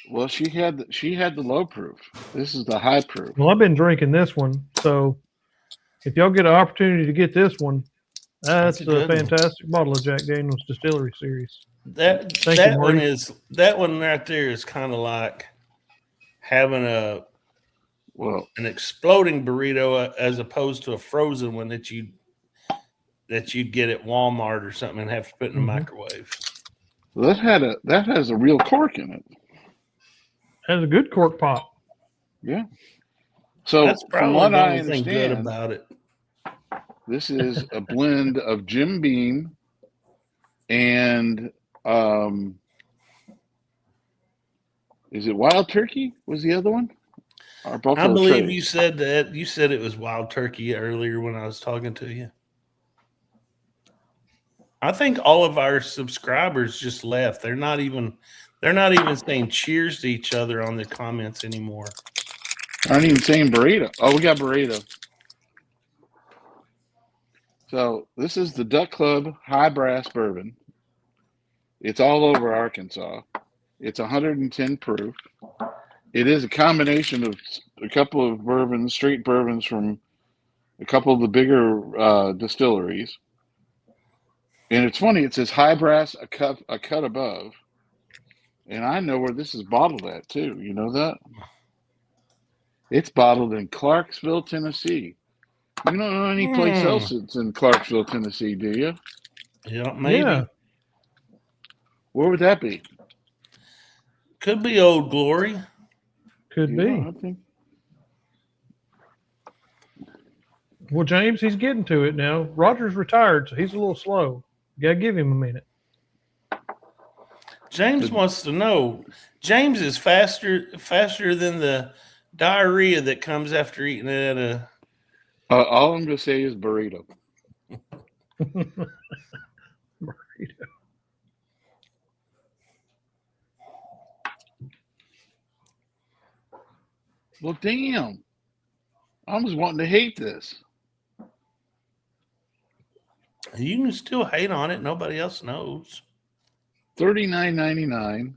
Well, she had the low proof. This is the high proof. Well, I've been drinking this one, so if y'all get an opportunity to get this one, that's a fantastic bottle of Jack Daniel's Distillery Series. That one right there is kind of like having an exploding burrito as opposed to a frozen one that you'd get at Walmart or something and have to put in the microwave. Well, that has a real cork in it. Has a good cork pop. Yeah. So that's probably from what I understand good about it. This is a blend of Jim Beam and is it Wild Turkey? Was the other one? I believe you said that. You said it was Wild Turkey earlier when I was talking to you. I think all of our subscribers just left. They're not even saying cheers to each other on the comments anymore. Aren't even saying burrito. Oh, we got burrito. So this is the Duck Club High Brass Bourbon. It's all over Arkansas. It's 110 proof. It is a combination of a couple of bourbons, straight bourbons from a couple of the bigger distilleries. And it's funny, it says high brass, a cut above. And I know where this is bottled at, too. You know that? It's bottled in Clarksville, Tennessee. You don't know any place else that's in Clarksville, Tennessee, do you? Yeah, maybe. Yeah. Where would that be? Could be Old Glory. Could be. Well, James, he's getting to it now. Roger's retired, so he's a little slow. You got to give him a minute. James wants to know. James is faster than the diarrhea that comes after eating it at a... all I'm going to say is burrito. Burrito. Well, damn. I was wanting to hate this. You can still hate on it. Nobody else knows. $39.99.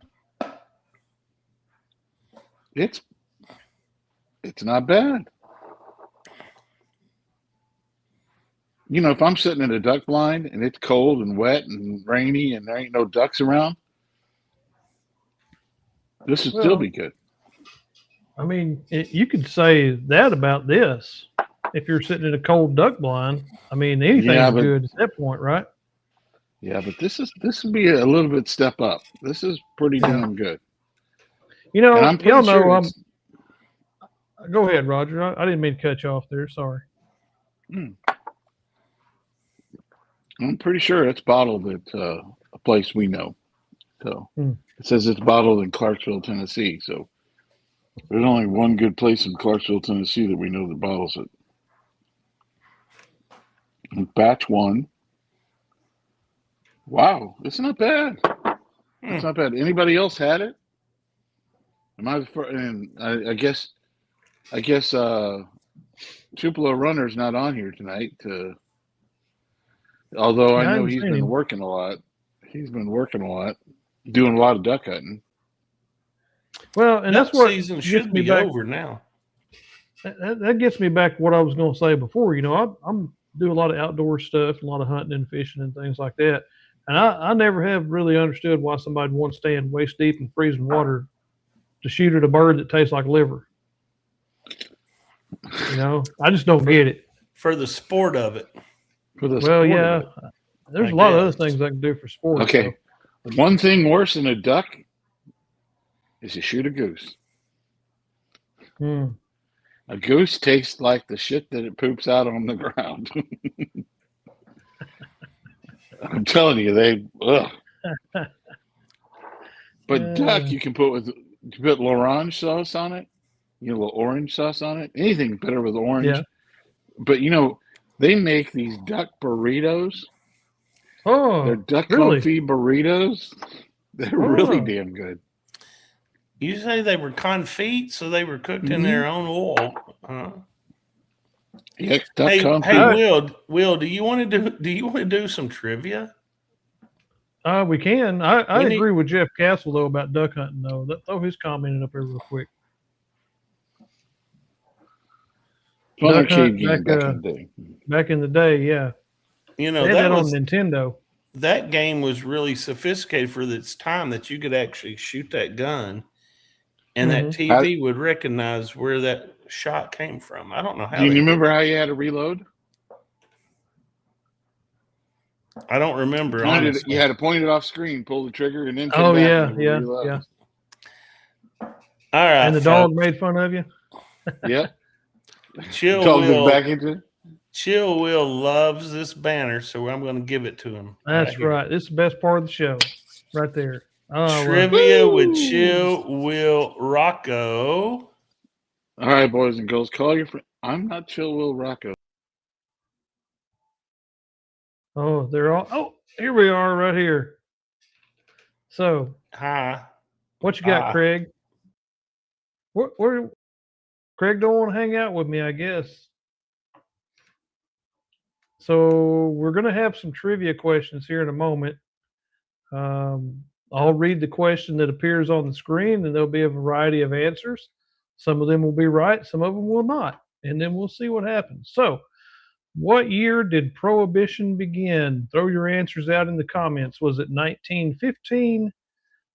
It's not bad. You know, if I'm sitting in a duck blind and it's cold and wet and rainy and there ain't no ducks around, this would still be good. I mean, you could say that about this. If you're sitting in a cold duck blind, I mean, anything's good at that point, right? Yeah, but this would be a little bit step up. This is pretty damn good. You know, y'all know. Go ahead, Roger. I didn't mean to cut you off there. Sorry. I'm pretty sure it's bottled at a place we know. So it says it's bottled in Clarksville, Tennessee. So there's only one good place in Clarksville, Tennessee that we know that bottles it. And batch 1. Wow, it's not bad. It's not bad. Anybody else had it? Am I the first? And I guess Tupelo Runner's not on here tonight. Although I know he's been working a lot. He's been working a lot, doing a lot of duck hunting. Well, and that's what season should be over now. That gets me back to what I was going to say before. You know, I'm doing a lot of outdoor stuff, a lot of hunting and fishing and things like that. And I never have really understood why somebody wants to stand waist deep in freezing water to shoot at a bird that tastes like liver. You know, I just don't get it. For the sport of it. There's a lot of other things I can do for sport. Okay. So. One thing worse than a duck is to shoot a goose. A goose tastes like the shit that it poops out on the ground. I'm telling you, they. Ugh. But duck, you can put l'orange sauce on it. You know, a little orange sauce on it. Anything better with orange. Yeah. But they make these duck burritos. Oh, they're duck really? confit burritos. They're really damn good. You say they were confit, so they were cooked in their own oil. Yeah, duck confit. Hey, Will, do you want to do some trivia? We can. I agree with Jeff Castle though about duck hunting though. Throw his comment up here real quick. Duck hunt back in the day, yeah. You know, they had that on Nintendo. That game was really sophisticated for its time that you could actually shoot that gun and that TV would recognize where that shot came from. I don't know how. Do you remember how you had to reload? I don't remember. You had to point it off screen, pull the trigger, and then yeah. All right. And the dog made fun of you. Yeah. Chill Will loves this banner, so I'm going to give it to him. That's right. This is the best part of the show, right there. Trivia with Chill Will Rocco. All right, boys and girls, call your friend. I'm not Chill Will Rocco. Oh, they're all. Oh, here we are, right here. So, hi. What you got, Craig? Where? Craig don't want to hang out with me, I guess. So we're going to have some trivia questions here in a moment. I'll read the question that appears on the screen, and there'll be a variety of answers. Some of them will be right, some of them will not, and then we'll see what happens. So, what year did Prohibition begin? Throw your answers out in the comments. Was it 1915,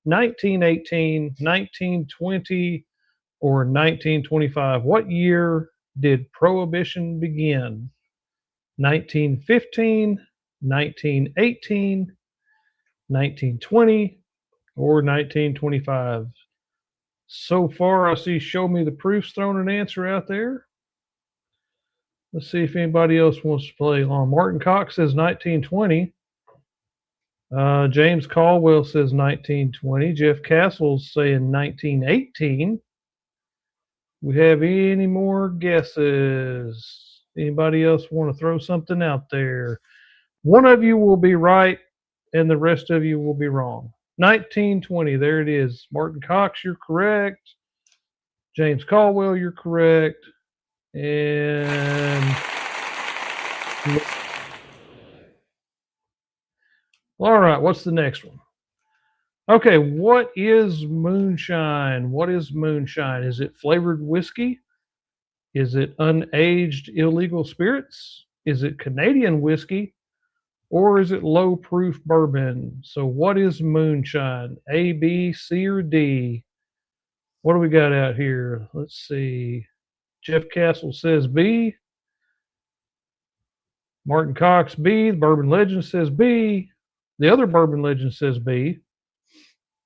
1918, 1920, or 1925? What year did Prohibition begin? 1915, 1918, 1920, or 1925? So far, I see show me the proofs throwing an answer out there. Let's see if anybody else wants to play along. Martin Cox says 1920. James Caldwell says 1920. Jeff Castle's saying 1918. We have any more guesses? Anybody else want to throw something out there? One of you will be right, and the rest of you will be wrong. 1920, there it is. Martin Cox, you're correct. James Caldwell, you're correct. And all right, what's the next one? Okay, what is moonshine? What is moonshine? Is it flavored whiskey? Is it unaged illegal spirits? Is it Canadian whiskey? Or is it low proof bourbon? So what is moonshine? A, B, C, or D? What do we got out here? Let's see. Jeff Castle says B. Martin Cox, B. The Bourbon Legends says B. The other Bourbon Legend says B.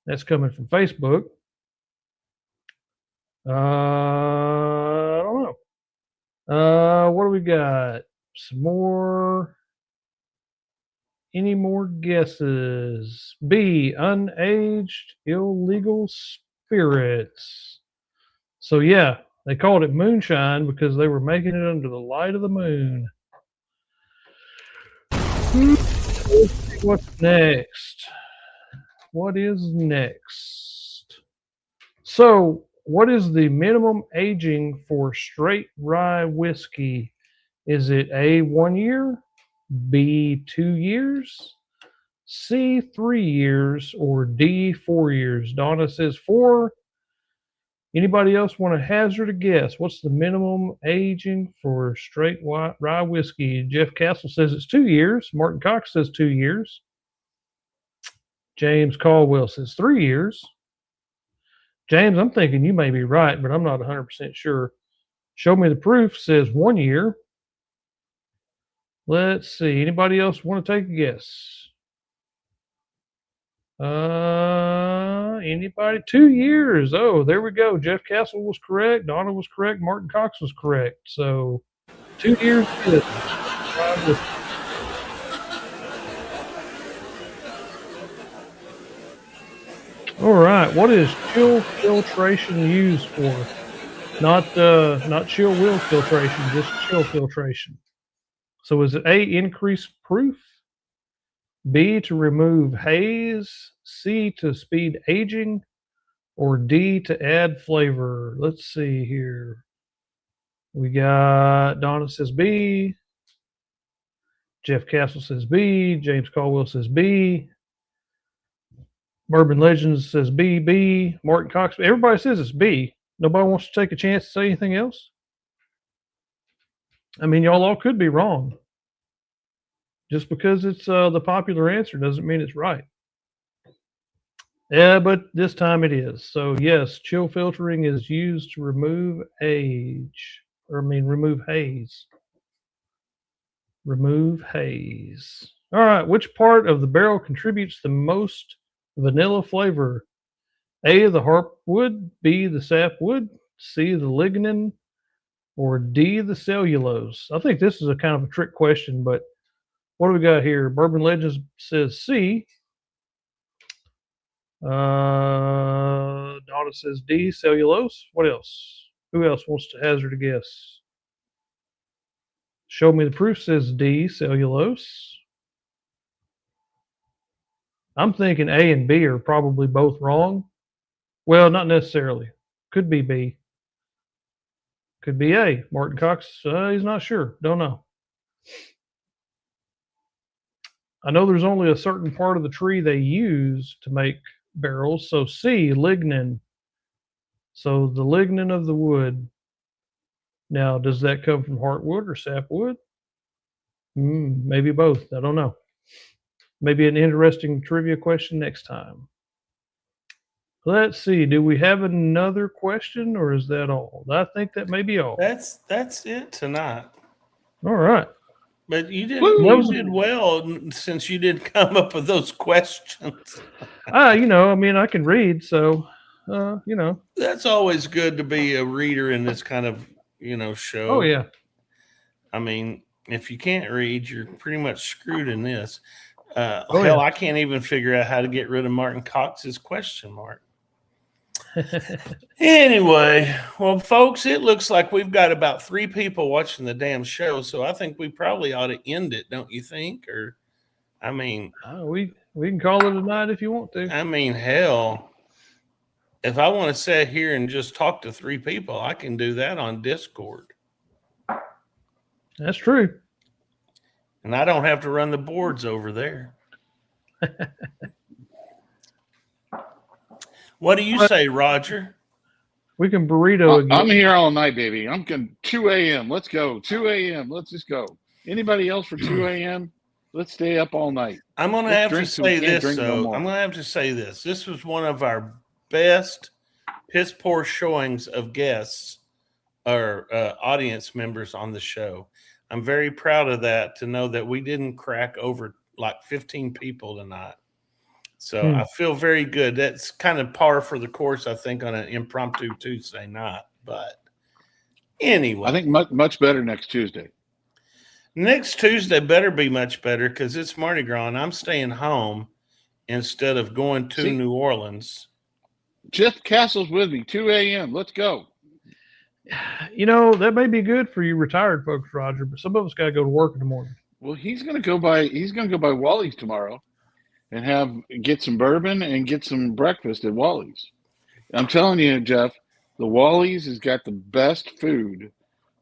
That's coming from Facebook. I don't know. What do we got? Some more. Any more guesses? B, unaged illegal spirits. So yeah, they called it moonshine because they were making it under the light of the moon. What's next? What is next? So, what is the minimum aging for straight rye whiskey? Is it A, 1 year, B, 2 years, C, 3 years, or D, 4 years? Donna says 4. Anybody else want to hazard a guess? What's the minimum aging for straight rye whiskey? Jeff Castle says it's 2 years. Martin Cox says 2 years. James Caldwell says 3 years. James, I'm thinking you may be right, but I'm not 100% sure. Show me the proof says 1 year. Let's see. Anybody else want to take a guess? Anybody? 2 years. Oh, there we go. Jeff Castle was correct. Donna was correct. Martin Cox was correct. So 2 years. All right. What is chill filtration used for? Not chill wheel filtration, just chill filtration. So is it A, increase proof, B, to remove haze, C, to speed aging, or D, to add flavor? Let's see here. We got Donna says B. Jeff Castle says B. James Caldwell says B. Bourbon Legends says B. B. Martin Cox. Everybody says it's B. Nobody wants to take a chance to say anything else? I mean, y'all all could be wrong. Just because it's the popular answer doesn't mean it's right. Yeah, but this time it is. So yes, chill filtering is used to remove remove haze. Remove haze. All right, which part of the barrel contributes the most vanilla flavor? A, the heartwood, B, the sapwood, C, the lignin, or D, the cellulose? I think this is a kind of a trick question, but what do we got here? Bourbon Legends says C. Donna says D, cellulose. What else? Who else wants to hazard a guess? Show me the proof says D, cellulose. I'm thinking A and B are probably both wrong. Well, not necessarily. Could be B. Could be A. Martin Cox, he's not sure. Don't know. I know there's only a certain part of the tree they use to make barrels. So C, lignin. So the lignin of the wood. Now, does that come from heartwood or sapwood? Maybe both. I don't know. Maybe an interesting trivia question next time. Let's see. Do we have another question, or is that all? I think that may be all. That's it tonight. All right. But you did well since you didn't come up with those questions. I can read, so That's always good to be a reader in this kind of show. Oh yeah. I mean, if you can't read, you're pretty much screwed in this. Yeah. I can't even figure out how to get rid of Martin Cox's question mark. Anyway, well, folks, it looks like we've got about 3 people watching the damn show, so I think we probably ought to end it, don't you think? Or, I mean, we can call it a night if you want to. I mean, hell, if I want to sit here and just talk to 3 people, I can do that on Discord. That's true. And I don't have to run the boards over there. What do you say, Roger? We can burrito again. I'm here all night, baby. I'm going 2 a.m. Let's go. 2 a.m. Let's just go. Anybody else for 2 a.m.? Let's stay up all night. I'm going to have to say this, though. I'm going to have to say this. This was one of our best piss poor showings of guests or audience members on the show. I'm very proud of that, to know that we didn't crack over like 15 people tonight. So I feel very good. That's kind of par for the course, I think, on an impromptu Tuesday night. But anyway, I think much better next Tuesday. Next Tuesday better be much better, because it's Mardi Gras and I'm staying home instead of going to New Orleans. Jeff Castle's with me. 2 a.m. Let's go. That may be good for you retired folks, Roger, but some of us got to go to work in the morning. Well, he's going to go by Wally's tomorrow and get some bourbon and get some breakfast at Wally's. I'm telling you, Jeff, the Wally's has got the best food.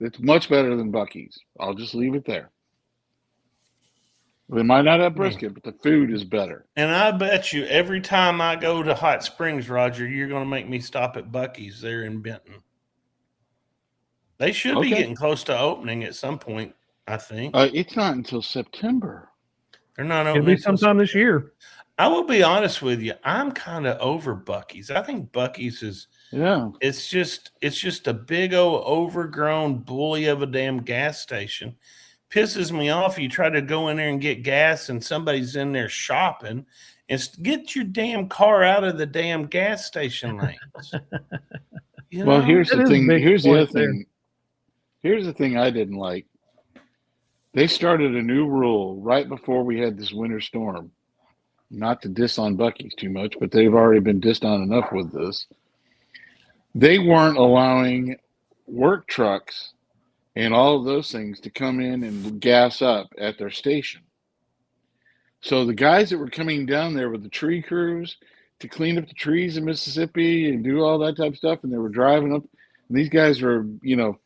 It's much better than Buc-ee's. I'll just leave it there. They might not have brisket, but the food is better. And I bet you every time I go to Hot Springs, Roger, you're going to make me stop at Buc-ee's there in Benton. They should be getting close to opening at some point, I think. It's not until September. They're not opening. It'll be sometime this year. I will be honest with you. I'm kind of over Buc-ee's. I think Buc-ee's is it's just a big old overgrown bully of a damn gas station. Pisses me off. You try to go in there and get gas and somebody's in there shopping, and get your damn car out of the damn gas station lanes. Well, here's the thing. Here's the other thing. Here's the thing I didn't like. They started a new rule right before we had this winter storm. not to diss on Buc-ee's too much, but they've already been dissed on enough with this. They weren't allowing work trucks and all of those things to come in and gas up at their station. So the guys that were coming down there with the tree crews to clean up the trees in Mississippi and do all that type of stuff, and they were driving up, and these guys were, you know,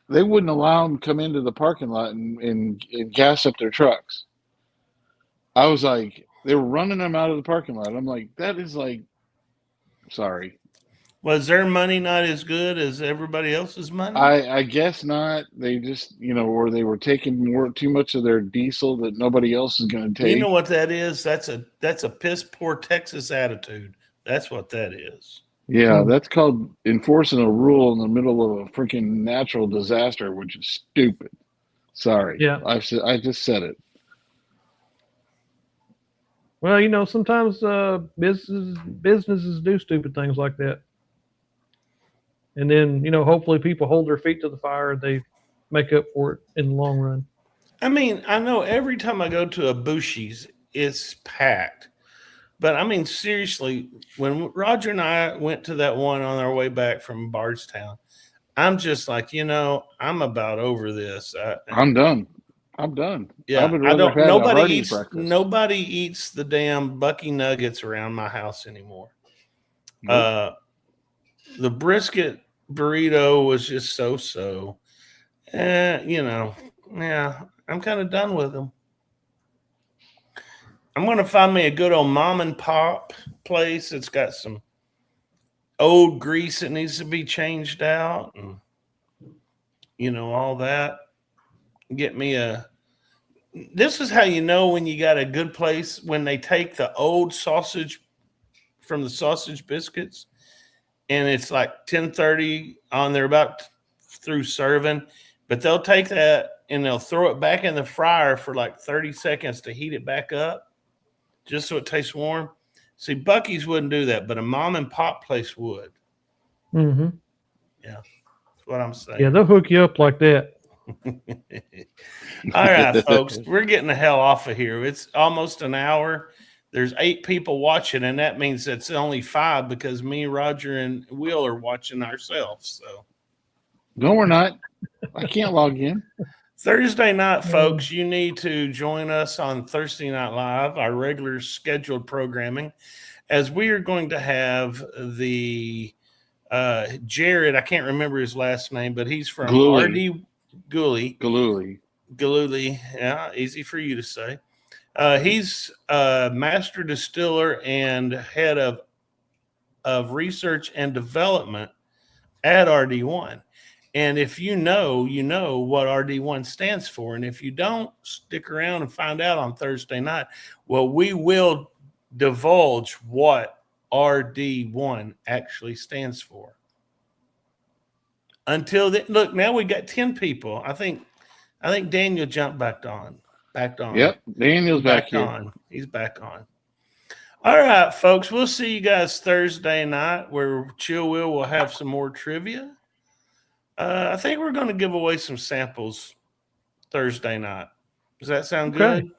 they wouldn't allow them to come into the parking lot and gas up their trucks. I was like, they were running them out of the parking lot. I'm like, that is like, sorry. Was their money not as good as everybody else's money? I guess not. They just, you know, or they were taking too much of their diesel that nobody else is going to take. You know what that is? That's a piss poor Texas attitude. That's what that is. Yeah, that's called enforcing a rule in the middle of a freaking natural disaster, which is stupid. Sorry. Yeah. I just said it. Well, you know, sometimes businesses do stupid things like that. And then, you know, hopefully people hold their feet to the fire. They make up for it in the long run. I mean, I know every time I go to a Bushy's, it's packed. But, I mean, seriously, when Roger and I went to that one on our way back from Bardstown, I'm just like, you know, I'm about over this. I'm done. I'm done. Yeah, I don't. Nobody eats the damn Bucky nuggets around my house anymore. Nope. The brisket burrito was just so. You know, yeah, I'm kind of done with them. I'm going to find me a good old mom and pop place that's got some old grease that needs to be changed out, and you know, all that. Get me this is how you know when you got a good place, when they take the old sausage from the sausage biscuits and it's like 10:30 on, they're about through serving, but they'll take that and they'll throw it back in the fryer for like 30 seconds to heat it back up just so it tastes warm. See, Buc-ee's wouldn't do that, but a mom and pop place would. Mm-hmm. Yeah, that's what I'm saying. Yeah, they'll hook you up like that. All right, folks, we're getting the hell off of here. It's almost an hour. There's 8 people watching, and that means it's only 5 because me, Roger, and Will are watching ourselves. So, no, we're not. I can't log in. Thursday night, folks, you need to join us on Thirsty Night Live, our regular scheduled programming, as we are going to have the Jared. I can't remember his last name, but he's from RD. Galuli. Yeah, easy for you to say. He's a master distiller and head of research and development at RD1. And if you know what RD1 stands for. And if you don't, stick around and find out on Thursday night. Well, we will divulge what RD1 actually stands for. Until then, look, now we got 10 people. I think Daniel jumped back on. Yep, Daniel's back here. On. He's back on. All right, folks. We'll see you guys Thursday night, where Chill will have some more trivia. I think we're going to give away some samples Thursday night. Does that sound good?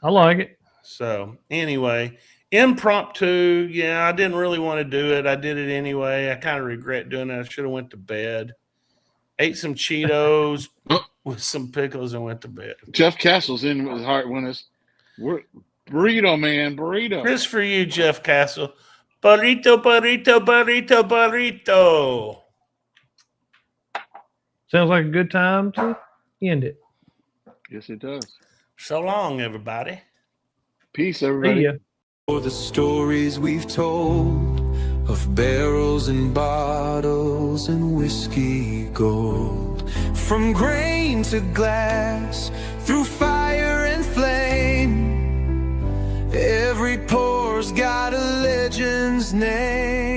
I like it. So anyway, impromptu. Yeah, I didn't really want to do it. I did it anyway. I kind of regret doing it. I should have went to bed. Ate some Cheetos with some pickles and went to bed. Jeff Castle's in with heart when it's burrito, man. Burrito. This for you, Jeff Castle. Burrito, burrito, burrito, burrito. Sounds like a good time to end it. Yes, it does. So long, everybody. Peace, everybody. See ya. For the stories we've told of barrels and bottles and whiskey gold, from grain to glass, through fire and flame, every pour's got a legend's name.